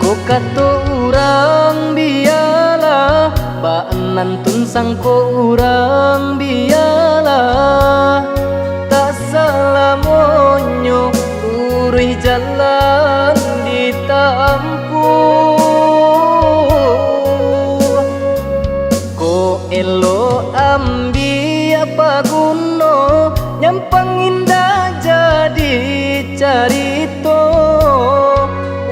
ko kato urang biyalah, baanan tun sangko urang biyalah. Tak salah monyo urui jalan ditampuh. Ko elo ambi apa guno, nyampang indah jadi carito.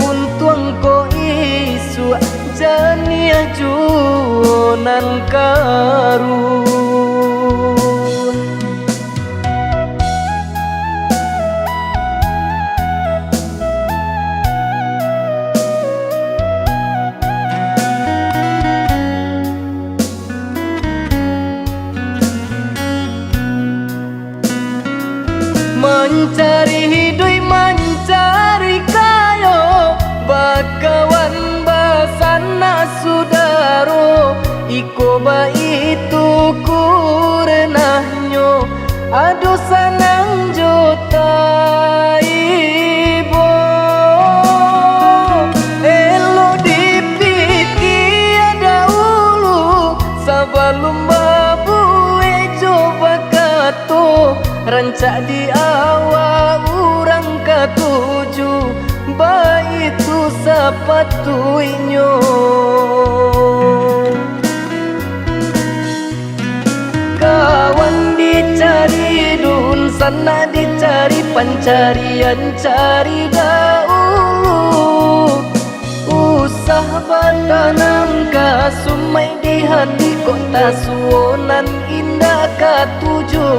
Untuang ko isu jania juonan karu. Mencari hidup, mencari kayo, bakawan basana sudaro. Iko ba itu kurenahnya, aduh sanang jota ibo. Elo dipiki ada ulu, sabalum babu coba kato. Rancak di awal urang katuju, baitu sapatuinyo. Kawan dicari dun sana dicari pancarian cari dahulu. Usah batanam kasumai di hati kota suonan indah katuju.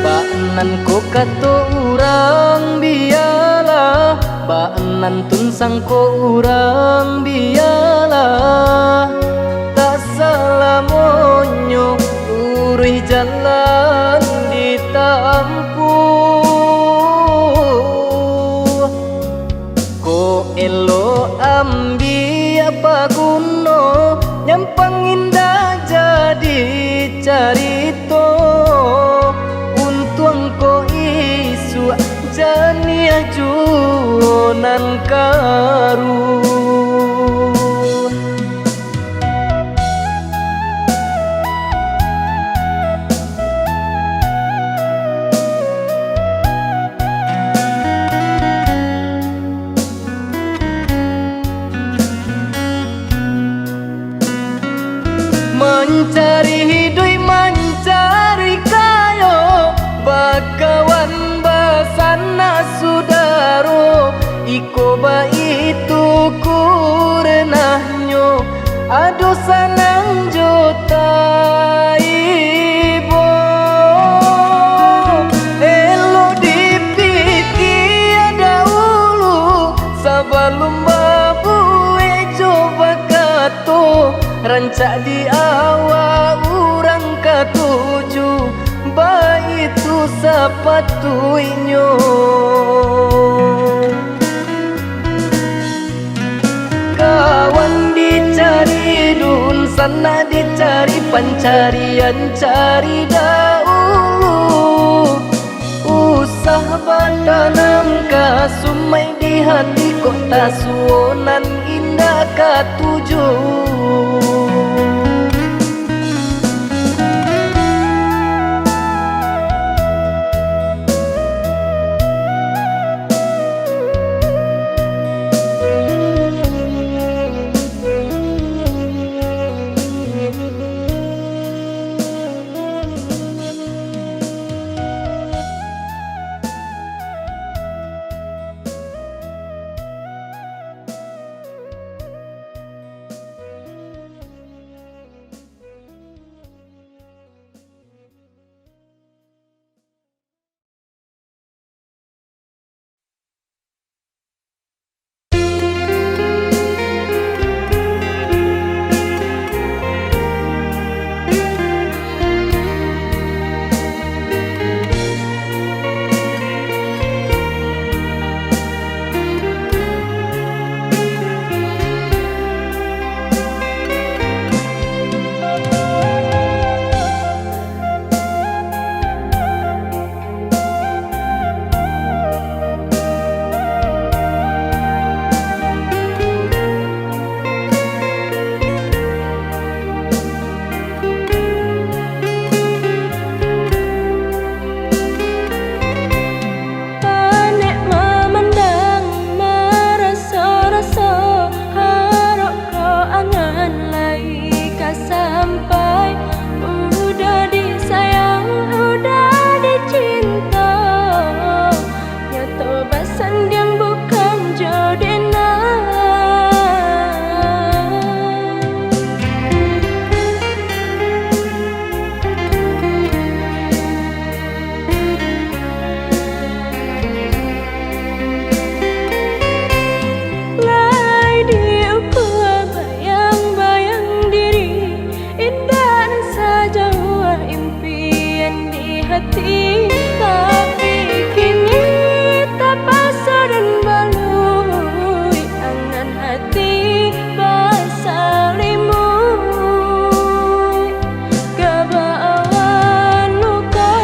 Baanan ko kato urang biyalah, baanan tun sangko urang biyalah. Tak salah monyo urui jalan ditampuh. Ko elo ambi apa guno, nyampang indah jadi carito. Untuang ko isu jania juonan karu. Mencari hidup, mencari kayo, bakawan basana sudaro. Iko ba itu kurenahnya, aduh sanang jota ibo. Elo dipiki ada ulu, sabalum babu coba kato. Rancak di awal urang katuju, baitu sapatuinyo. Kawan dicari dun sana dicari pancarian cari dahulu. Usah batanam kasumai di hati kota suonan indah katuju. hati, tapi kini tak basah dan balui, angan hati basah limui, kebawan luka.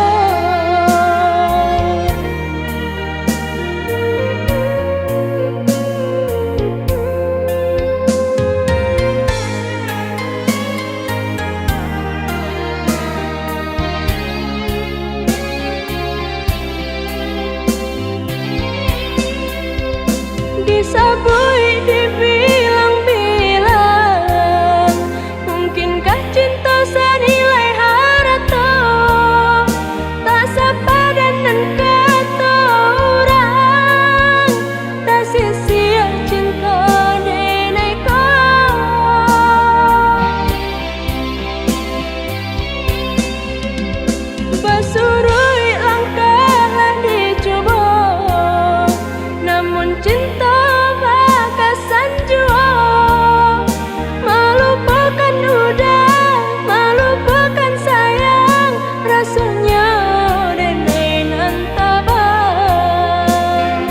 Disabui, dibilang-bilang, mungkinkah cinta senilai harta? Tak sepadan dan kata orang, tak sia-sia cinta dineka. Basurui langkahlah dicoba, namun cinta bakasan jua. Melupakan udah, melupakan sayang, rasanya denenan tabang.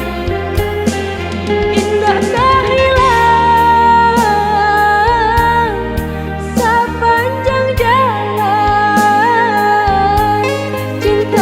Indahkah hilang sepanjang jalan, cinta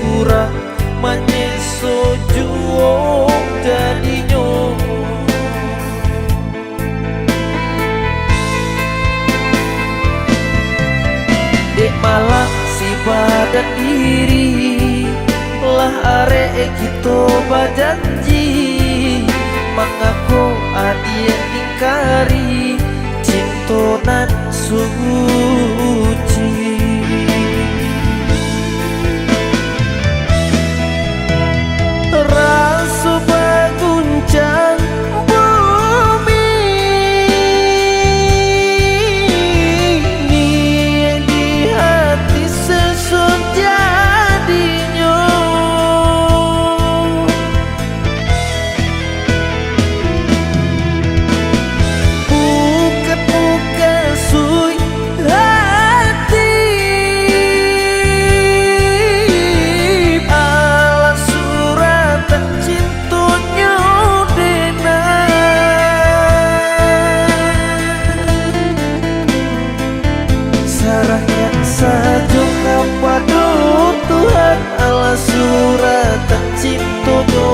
surah manyeso juong jadinyo. Dek malah si badan diri lah arek kita bajanji, mengaku adien ingkari cinta nan suci. Rasa baguncang bumi ni di hati sesun jadinya. Buka-buka sui hati ala suratan cintunya dena. Sarahnya saja kepada Tuhan ala suratan cintunya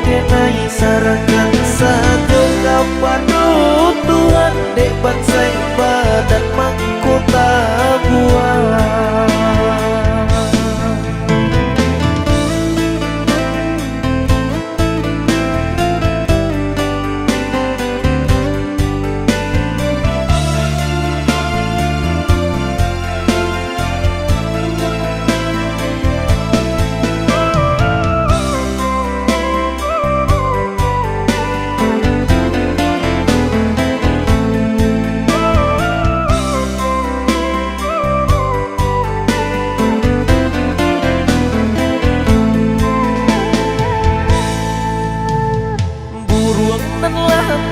dena. Sarahnya saja kepada Tuhan dek bansai badan mahkota buah.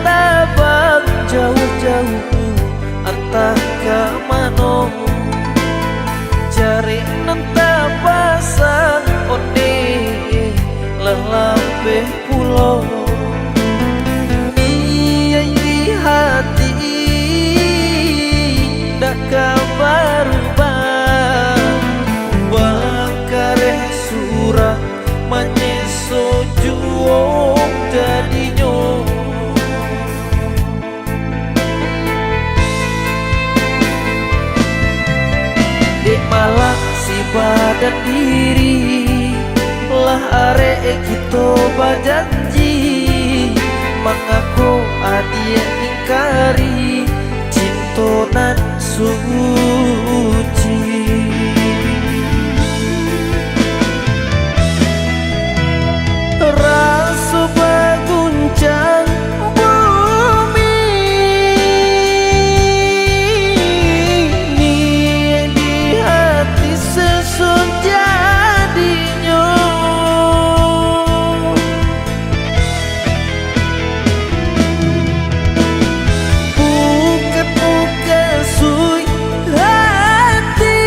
Tabang jauh-jauh entah ke mano, cari nenta pasang onde lelape pulau. Niai di hati dak kabar bakare surah manyeso juong jadinyo. Malah si badan diri lah arek kita bajanji, mengaku adien ingkari cinta nan suci. Rasa baguncang bumi ni di hati sesun jadinya. Buka-buka sui hati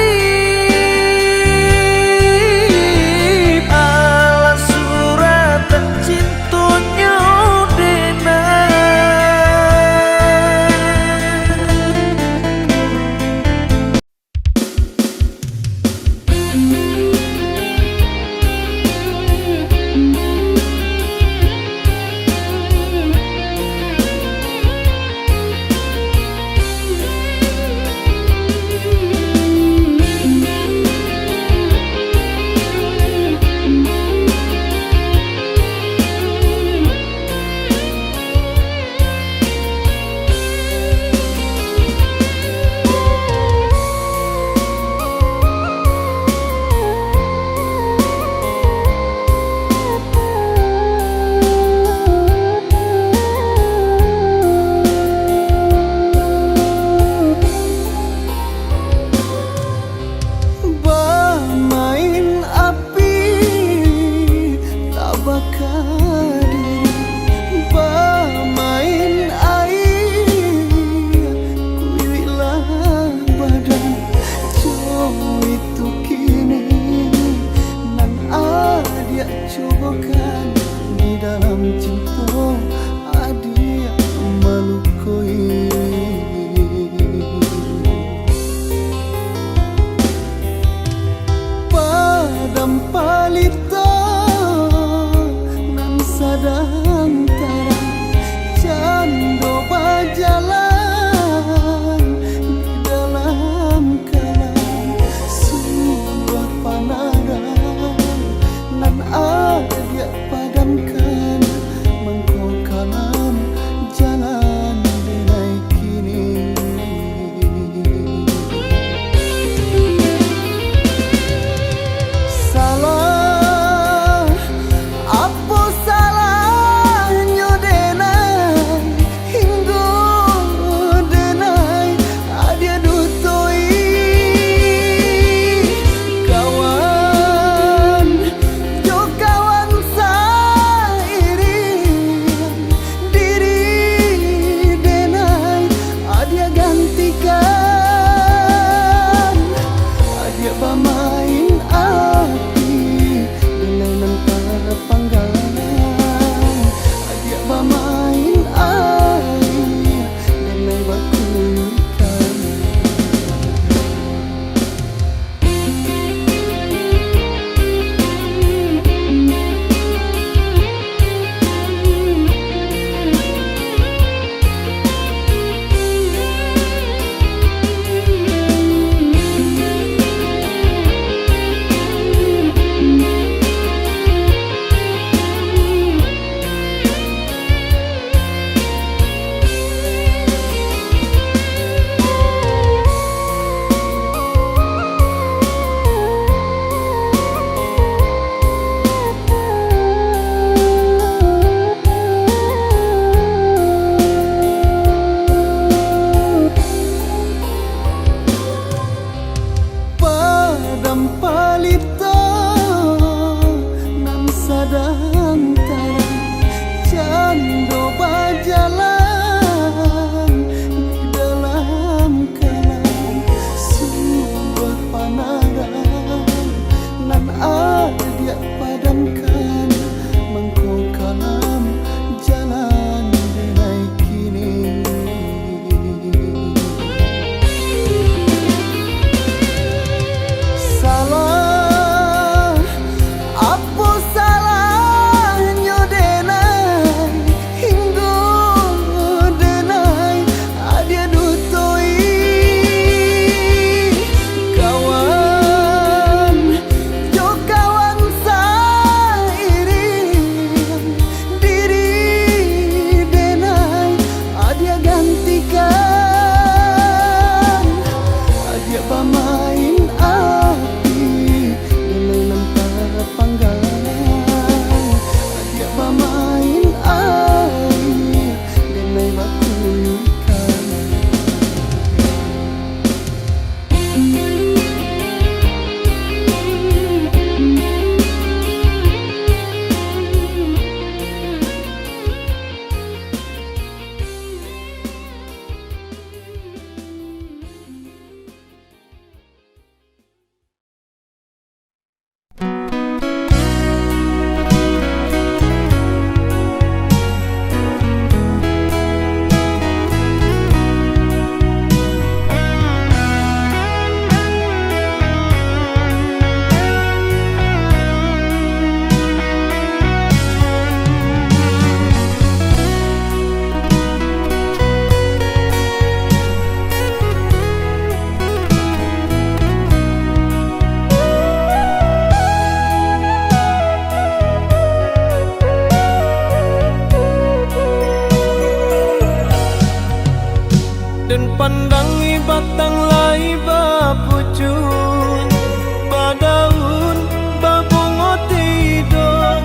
ala suratan cintunya dena. Padam pali dia padamkan mengkau kalam jalan denai kini. Salah apa salahnya denai hingga denai adia dutoi kawan jo kawan sairi diri denai adia gantikan adia pamain api denai mentara panggang adia pamain air denai bakuyukan. Dan pandangi batang lai bapucun badaun babungo tidur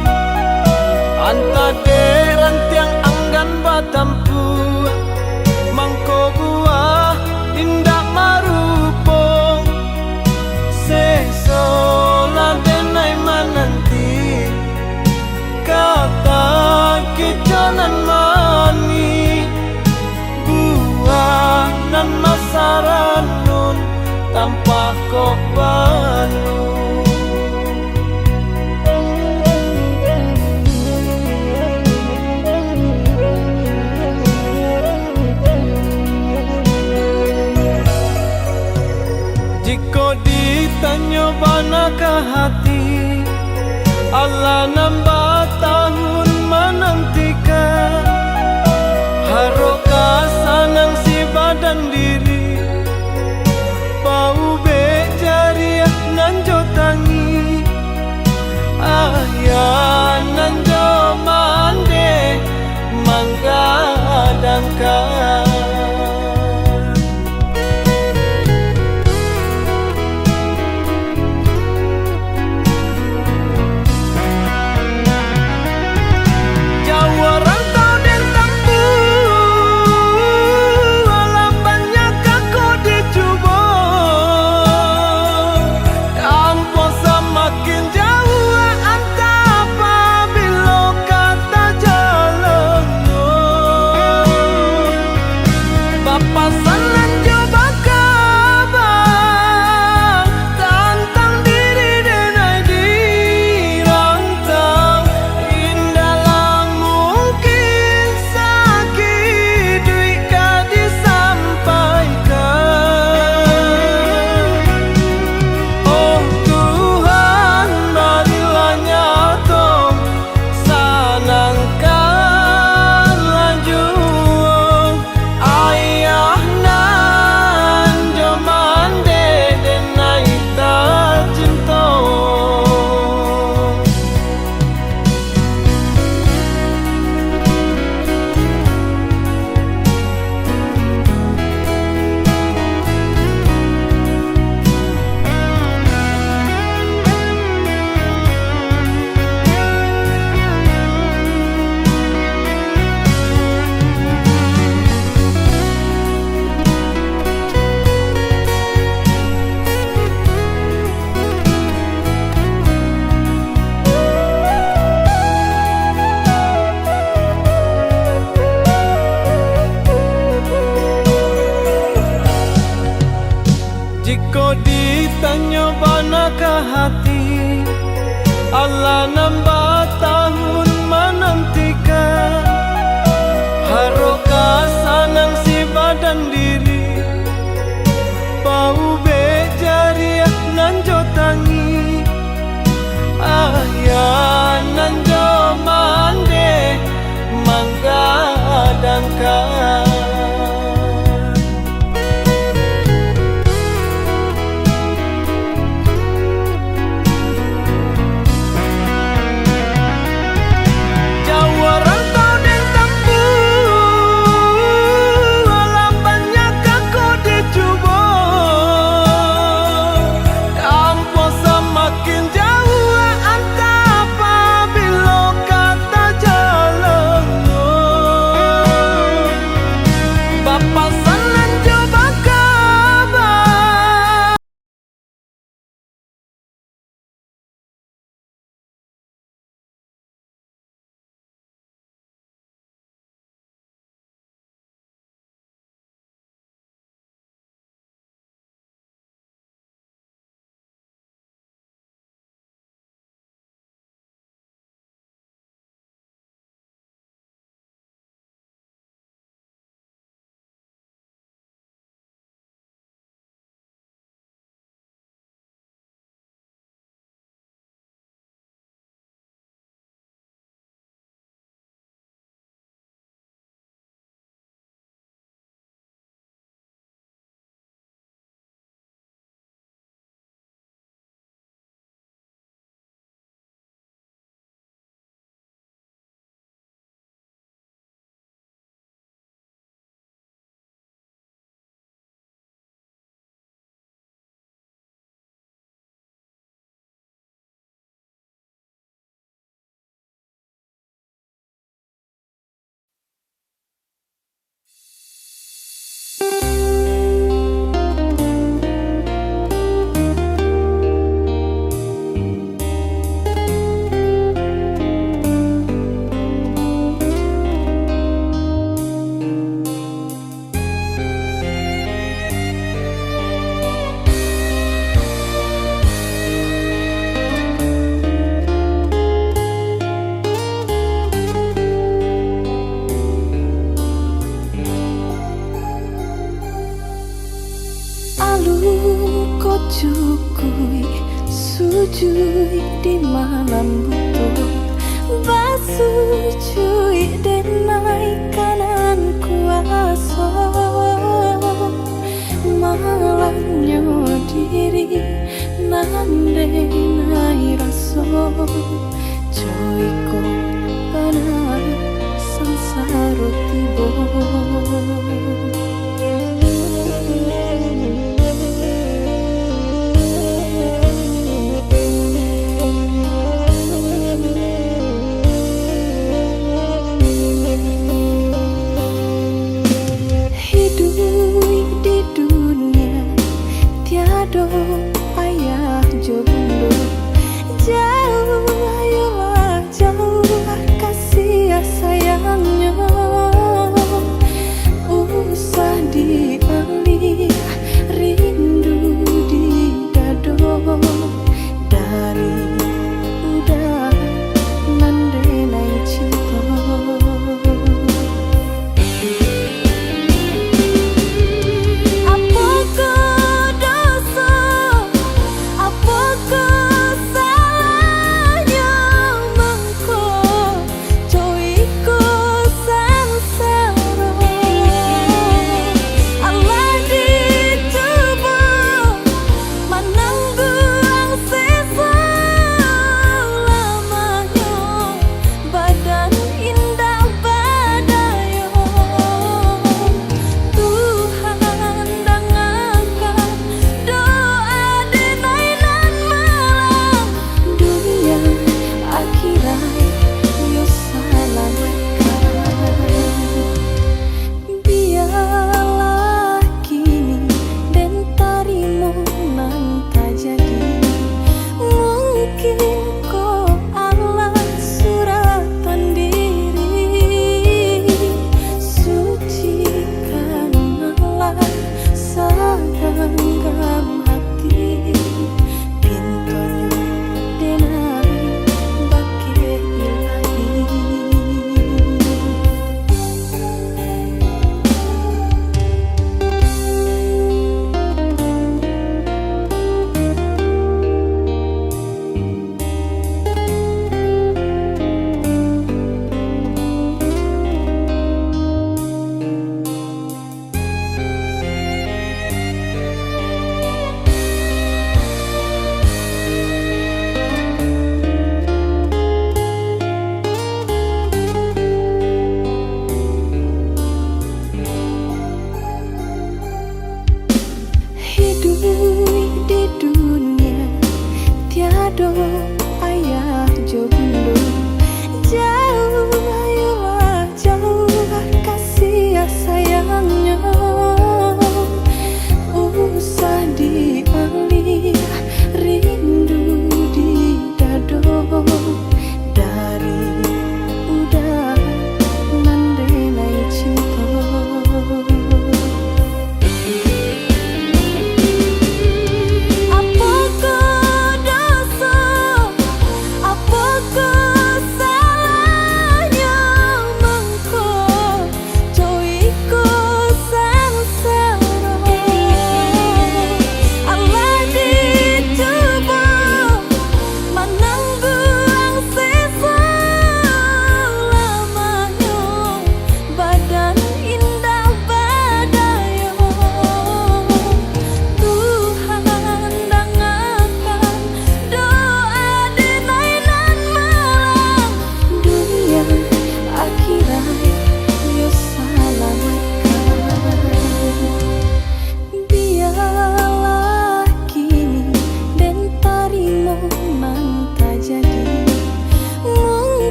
anta deran tiang anggan batampu mangko buah indah marupong sesola denai mananti kata kijanan mani nan masaranun tanpa kok banu. Jika ditanya banakah hati Allah nambah tahun menantikan haroka sanang si badan diri bau bejariah nanjo tangi ayah nanjo mande manggadangkan. Walau nambah tahun menantikan, haroka sanang si badan diri, bau bejariah nanjo tangi, ayah nanjo mande manggadangkan. Cukui sujui di malam butuh, basuh cuy denai kanan kuasa, malahnya diri nande nai raso, cuy ko panar sansaro tibo. Ayah jomblo jauh, ayolah jauh kasih sayangnya,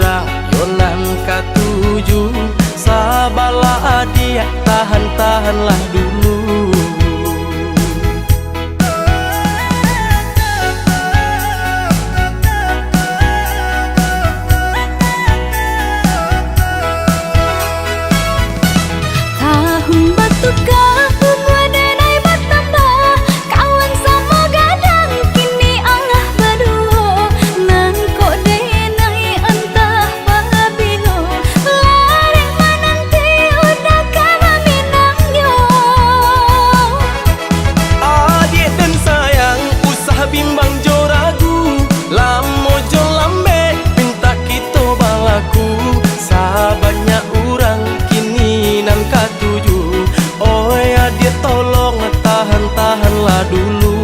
ura yonan katuju. Sabalah adia tahan-tahanlah dulu. Tahun batu kahum wadanai bertambah, kawan sama gadang kini Allah berdua. Nan kok denai entah pabilo, lareng menanti udah kama minangnya. Adik dan sayang usah bimbang jo ragu, lamo jo lambe minta kita balaku. Sabanyak orang kini nan katuju, oi adik tolong tahan-tahanlah dulu.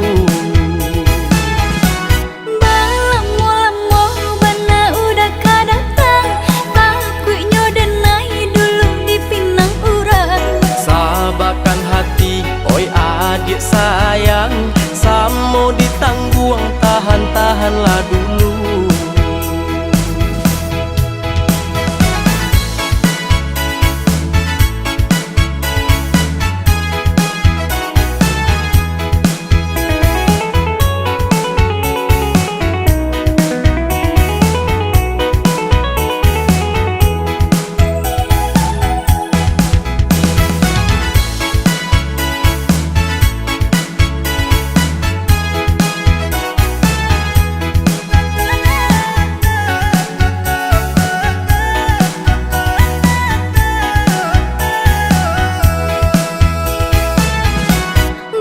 Balamo-lamo bana udah kadatang, takutnya denai dulu dipinang urang. Sabarkan hati, oi adik sayang, samo ditangguang tahan-tahanlah dulu.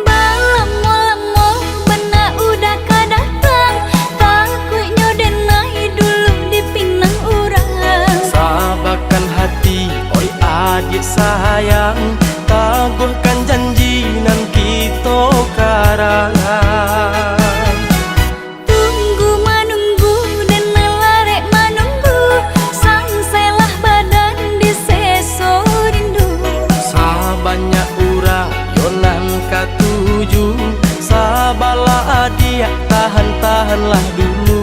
Balamo-lamo bana udah kadatang, takutnya denai dulu dipinang urang. Sabarkan hati, oi adik sayang, taguhkan janji nan kita karangan. Tunggu menunggu dan larek menunggu, sangselah badan di seso rindu. Sabanyak ura yonan katuju, sabalah adia tahan-tahanlah dulu.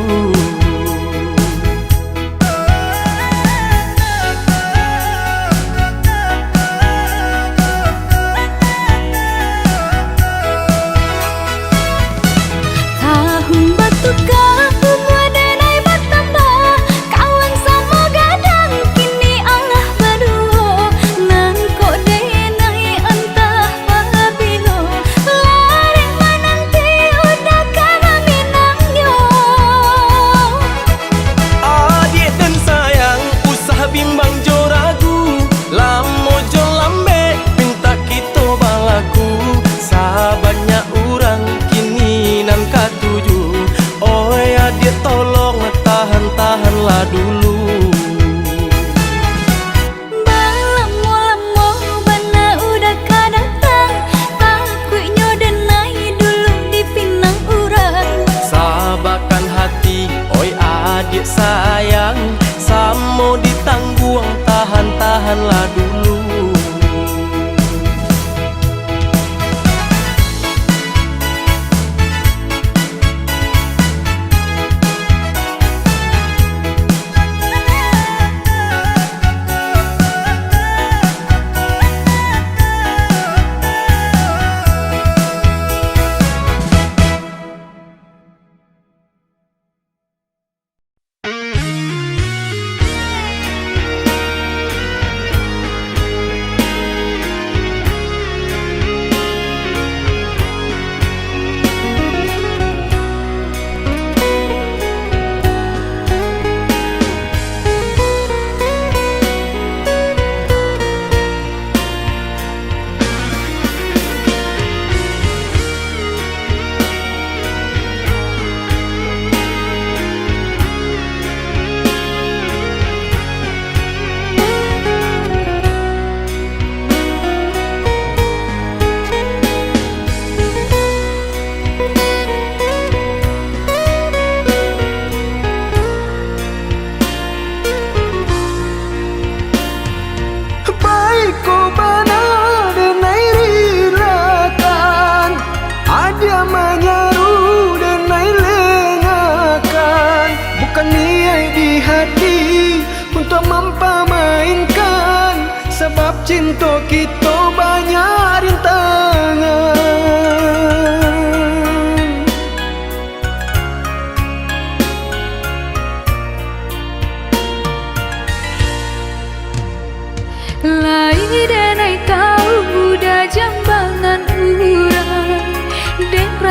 Tahun batu kahum wadanai bertambah, kawan sama gadang kini Allah berdua. Nan kok denai entah pabilo, lareng menanti udah kama minangnya. Adik dan sayang usah bimbang jo ragu, lamo jo lambe minta kita balaku. Sabanyak orang kini nan katuju, oi adik tolong tahan-tahanlah dulu. Balamo-lamo bana udah kadatang, takutnya denai dulu dipinang urang. Sabarkan hati, oi adik sayang, samo ditangguang tahan-tahanlah dulu.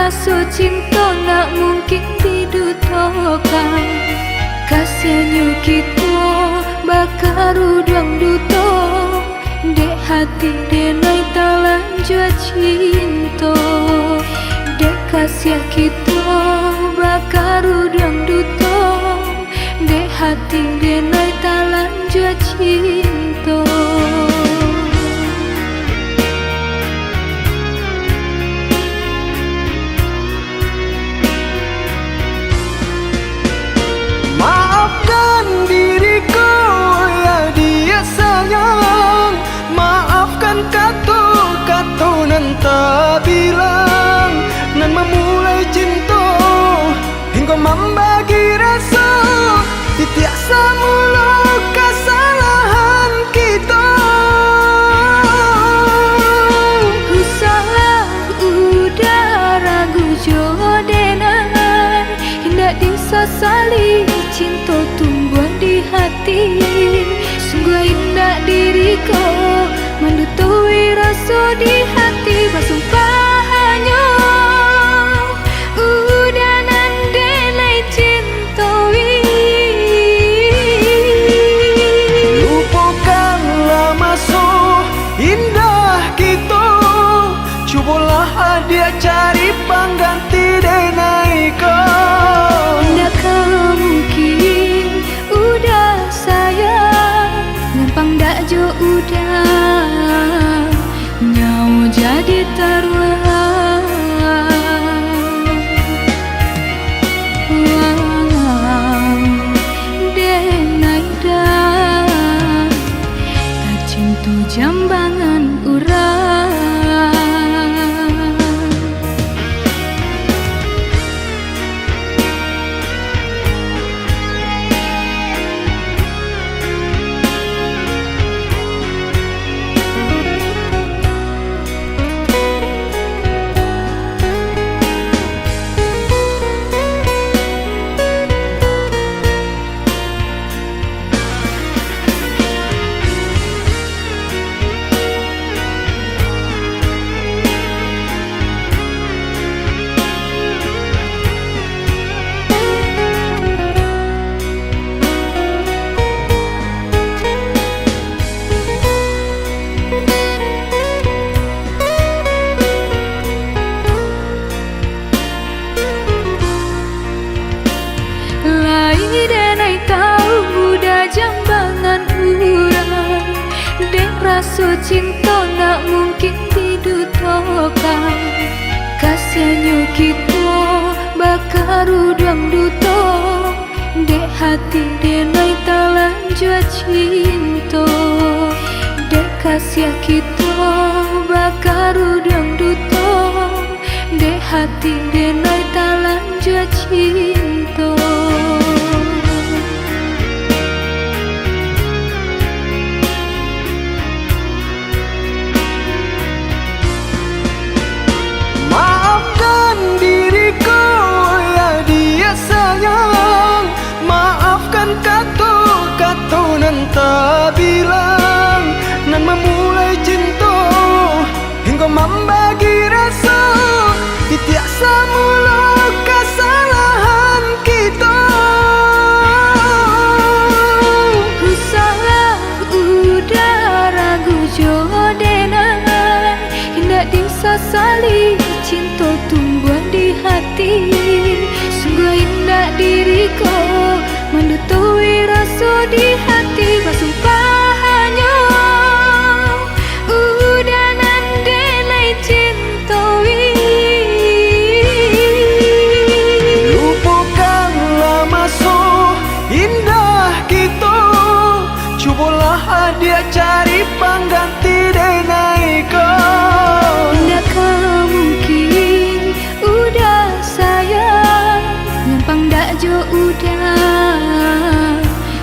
rasa cinta nak mungkin didutokan. Kasihannya kita bakar udang duto, dek hati denai talan jua cinta. Dek kasihan kita bakar udang duto, dek hati denai talan jua cinta. Maafkan diriku ya dia sayang, maafkan kata-kata nan tak bilang, nan memulai cinta hingga membagi rasa, titik semula kesalahan kita. Ku salah udah ragu jodoh hendak disasali, cinta tumbuh di hati. Sungguh indah diriku mendutui rasa di hati. Bersumpah hanya udah nandenai cintoi. Lupakanlah masa indah kita, cubalah dia cari pengganti denai kau. Ndakah mungkin udah sayang, ngempang dak jo udah nyawa jadi taruhan. Denai dah tak cinta jambangan urang. Jambangan urang, dek rasa cinta nak mungkin didutokan. Kasihannya kita bakar udang duto, dek hati denai talan jua cinta. Dek kasihan kita bakar udang duto, dek hati denai talan jua cinta. Kata-kata nan tak bilang, nan memulai cinta hingga membagi rasa, titik semula kesalahan kita. Ku salah udah ragu jodoh hendak disasali, cinta tumbuh di hati. Sungguh indah diriku mendutui rasa di hati. Bersumpah hanya udah nandenai cintoi. Lupakanlah masa indah kita, cubalah dia cari pengganti denai kau. Ndakah mungkin udah sayang, ngempang dak jo udah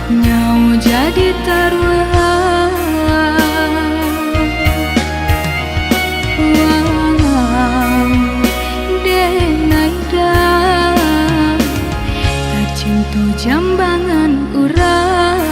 nyawa jadi taruhan. Denai dah tak cinta jambangan urang.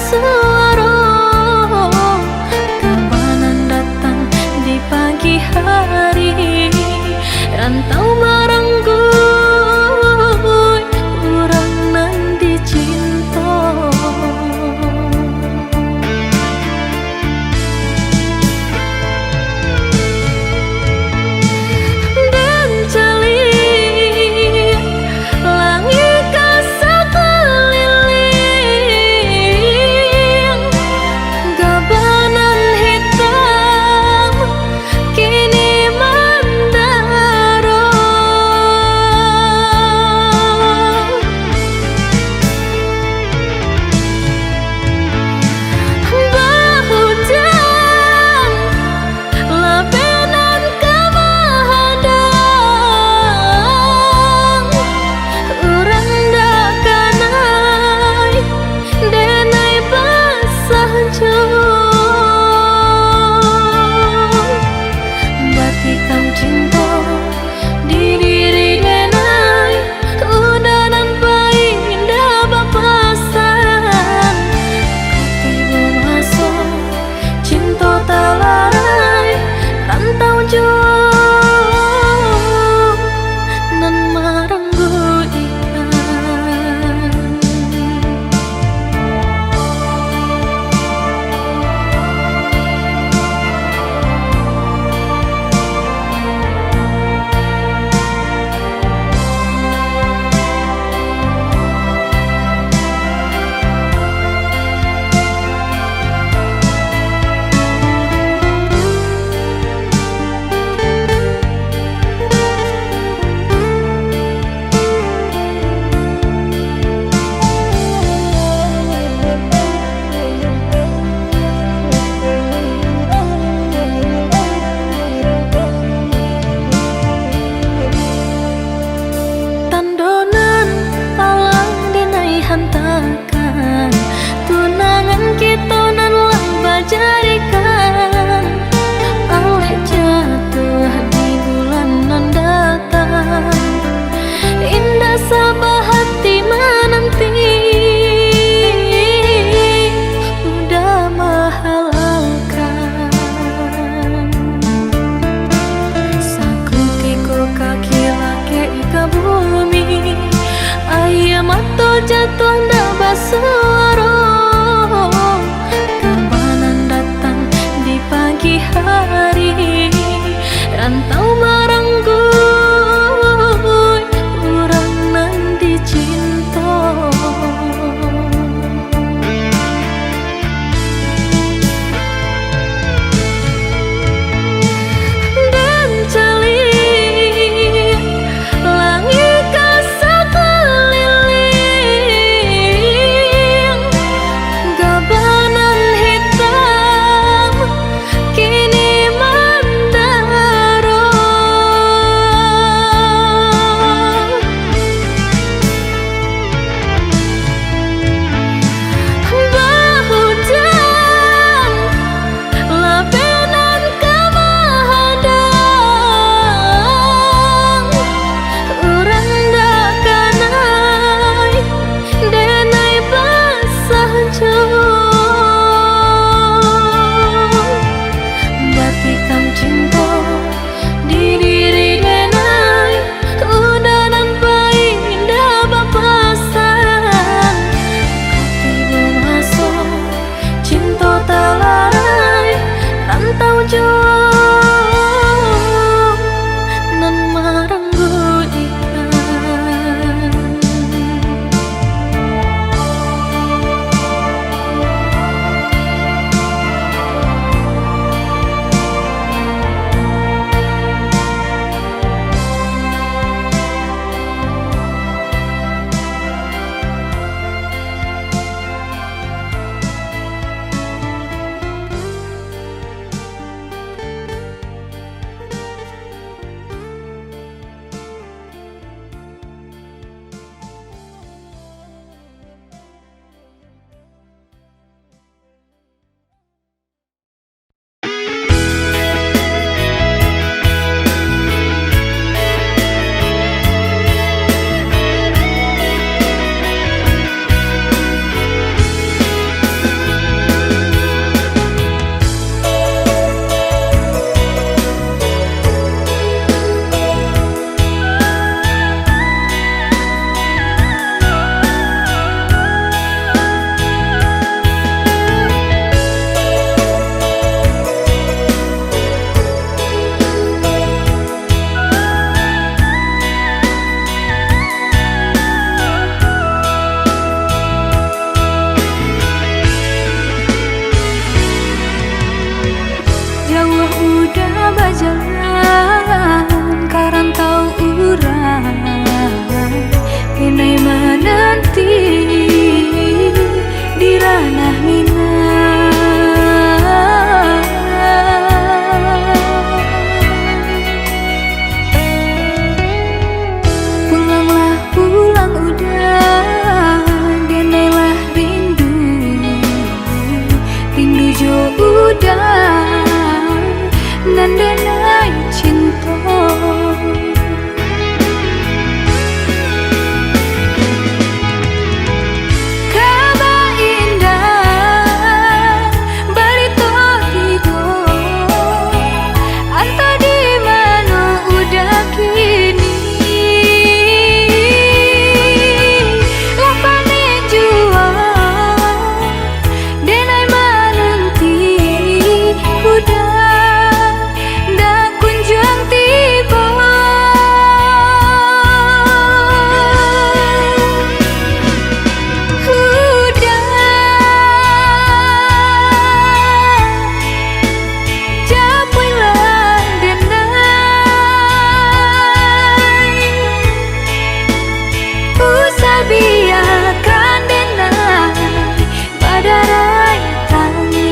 basuaro. Kabanan datang di pagi hari, rantau maranggoy urang nan dicinta. Dan cali langit kasakeliling, gabanan hitam kini mandaro. Bahujan labenan kamahadang, urang da kanai denai basah jauh. Batikam cinta di diri denai, udanan paling indah bapasan. Katimu masuk cinta talarai, rantau jauh nan maranggo ikan. Tandonan palang dinai hantakan, tunangan kita nan lang bajarikan. Alik jatuh di bulan nan datang, indah sabah hati menanti. Udah mahalalkan sakutiko kaki lake ika bumi, ayam atau jatuh nda basuaro. Kabanan datang di pagi hari, rantau maranggoy urang nan dicinta. Dan cali langit kasakeliling, Jauh udah berjalan karantau urang, pinai menanti di ranah Minang. Pulanglah pulang udah, denailah rindu, rindu jo udah nan denai cinta. Kabar indah barito tigo, anta di mana udah kini. Lapane jua denai menanti udah dak kunjung tiba. Japuilah denai, usah biarkan denai pada rai tangi.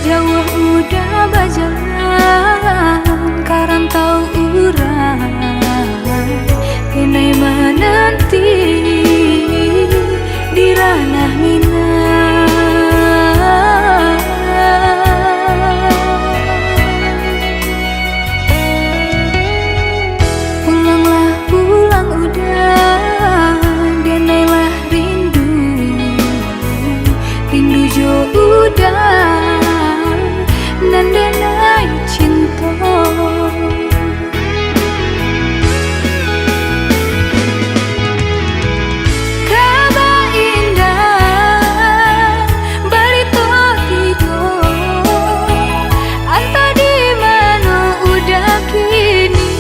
Jauh udah berjalan karantau urang, pinai menanti di ranah Minang. Pulanglah pulang udah, denailah rindu, rindu jo udah nan denai cinta. Kabar indah barito tigo, anta di mana udah kini.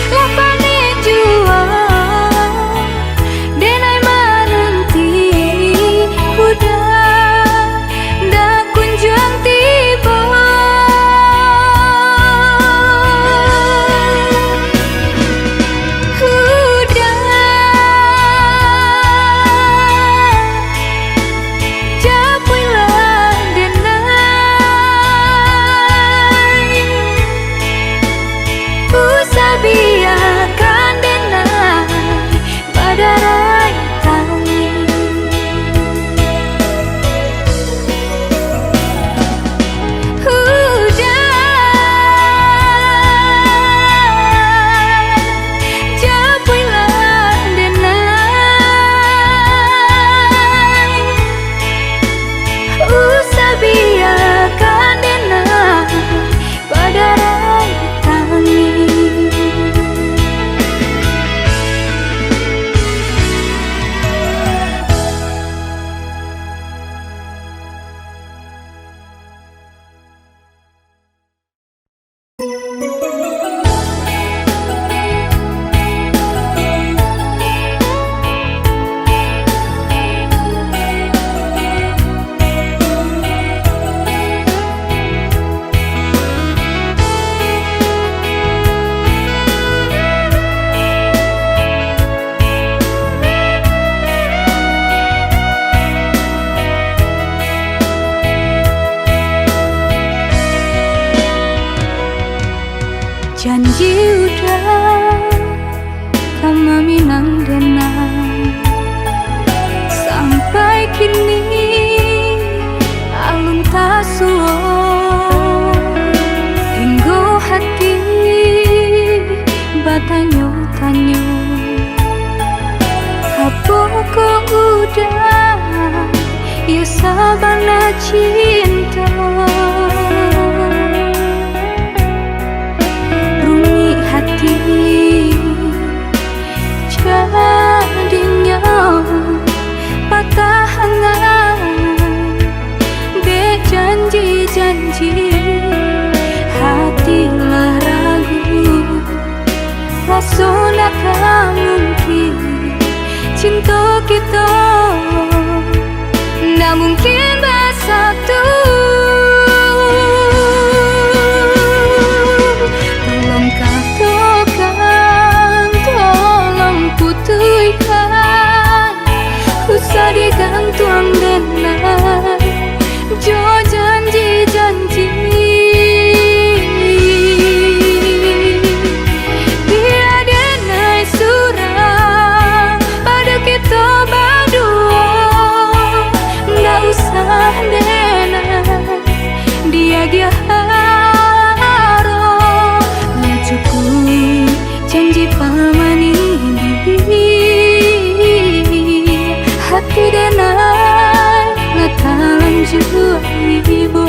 Lapane jua denai menanti udah dak kunjung tiba. Japuilah denai, usah biarkan denai pada rai tangi. Japuilah denai, usah biarkan denai pada rai tangi. Janji udah sama Minang denai, Kapok udah ya sabana cinta rumi hati jadinya patah hangat dek janji-janji hatilah ragu rasanya tak mungkin cinta kita nggak mungkin bersatu. Tolong katakan, tolong putuskan, usah digantung dengan jo janji-janji. Dia haro ya cukup janji pamani hati denai ngatalan jua ibu.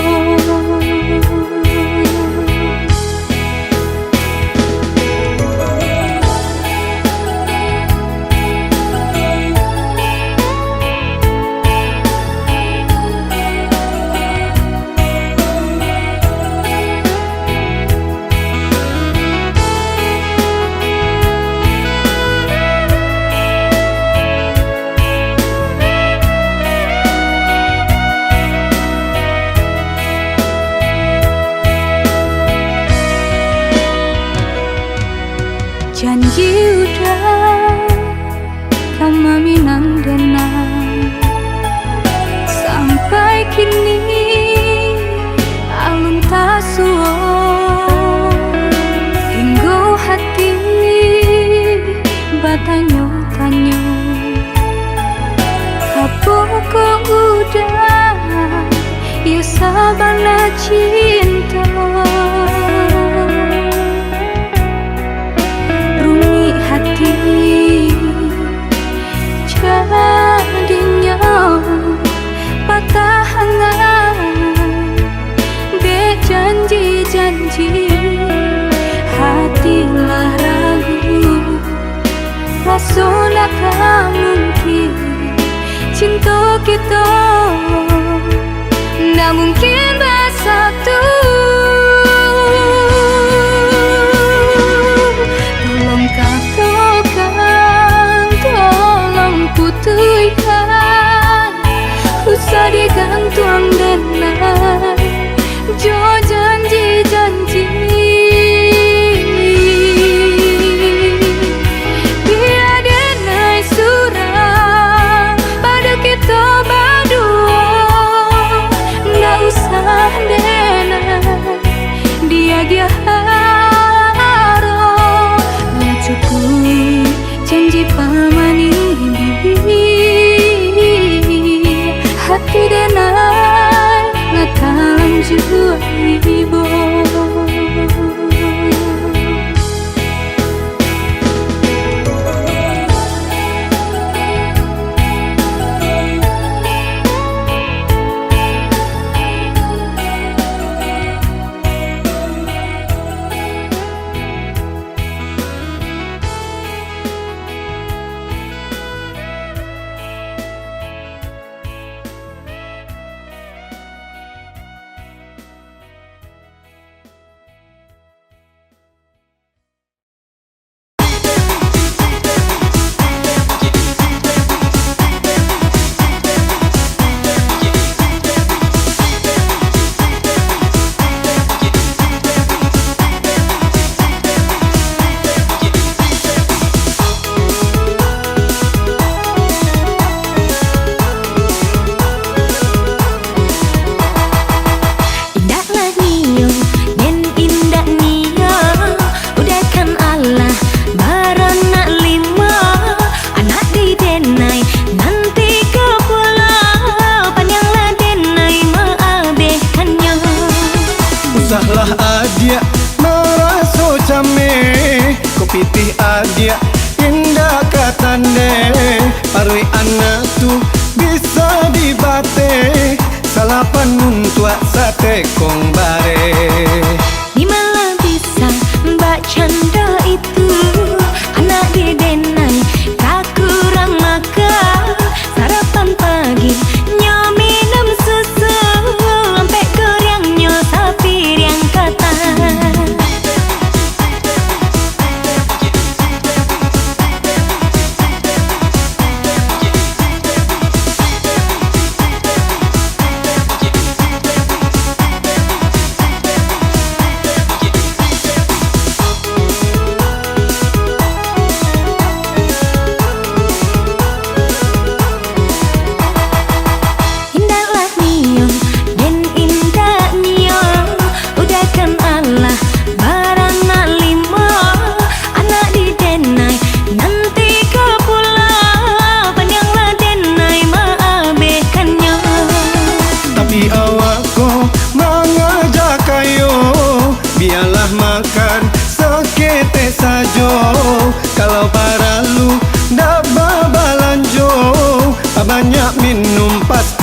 Janji udah kama minang denang sampai kini alun tasuo hingga hati batanyo-tanyo kapok udah ya sabana cinta jadinya patah hangat dek janji-janji hatilah ragu rasanya tak mungkin cinta kita nggak mungkin bersatu. Tolong katakan, tolong putuskan, usah digantung dengan jo janji-janji. Biar denai surah pada kita berdua, nggak usah denai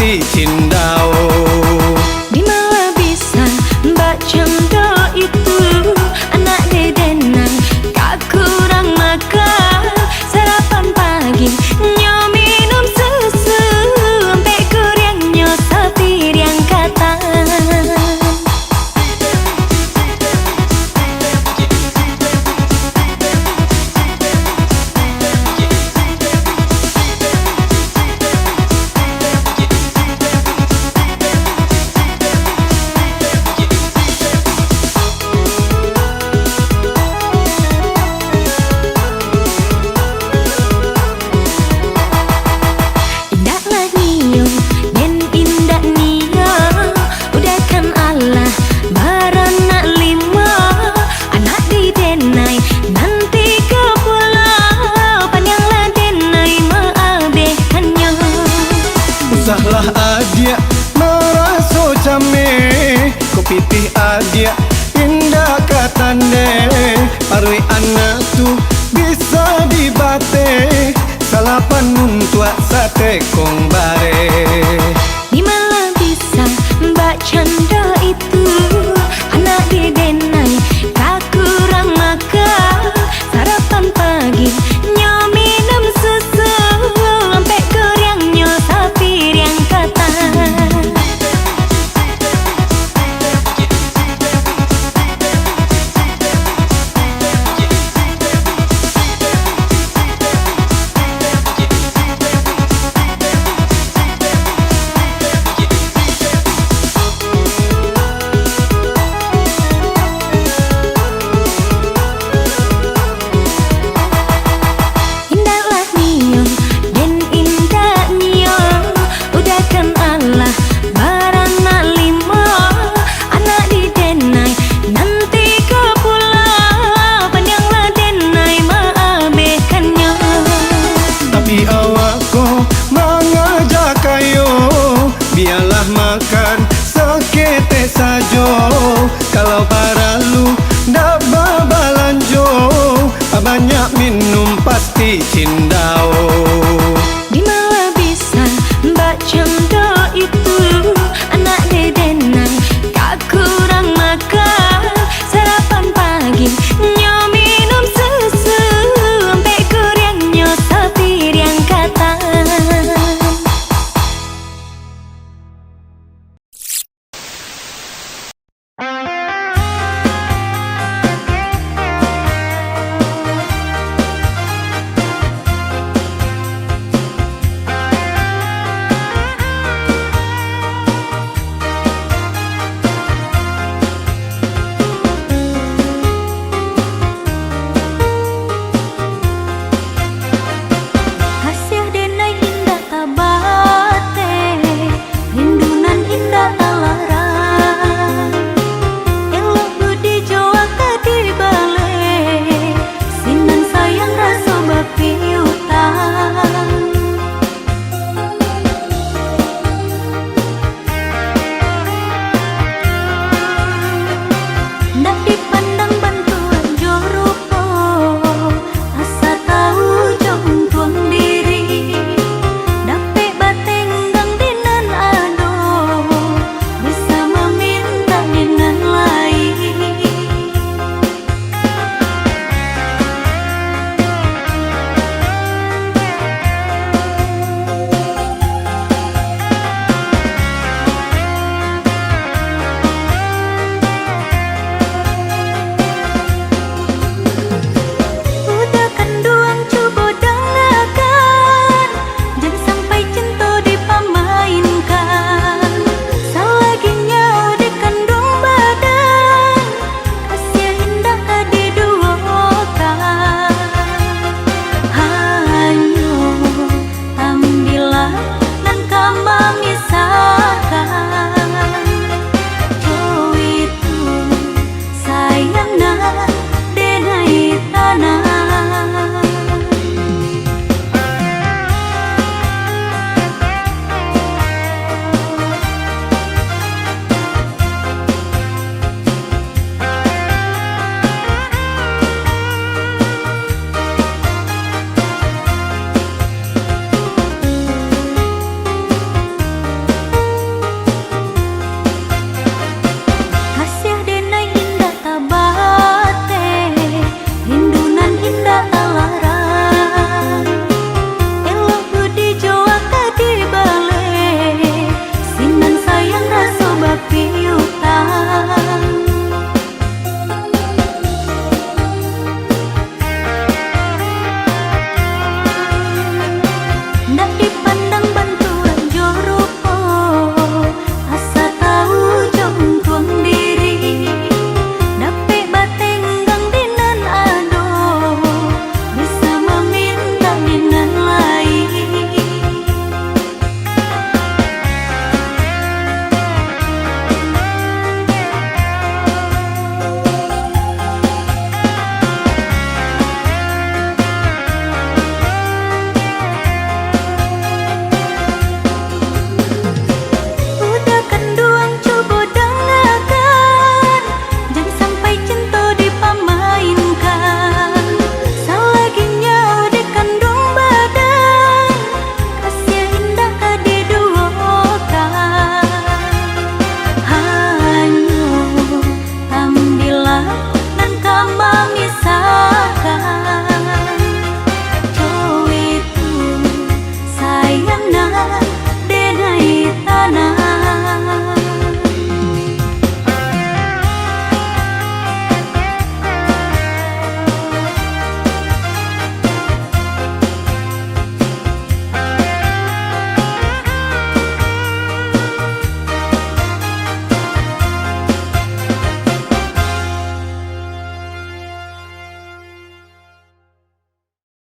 pasti cindao. Di mana bisa mbak cendo itu anak dedenang kak kurang makan sarapan pagi nyo minum susu sampai kurang nyo sapir yang kata. Usahlah adia meraso came, kopitih adia indah katane. Parui anak tu bisa dibate, salapan muntua sate kong bare. Di mana bisa mbak canda itu anak didenai kak kurang makan sarapan pagi nyo minum susu sampai kurang nyo sapir yang kata. Biarlah makan sekete sajo, kalau para lu ndak babalanjo, banyak minum pasti cindao.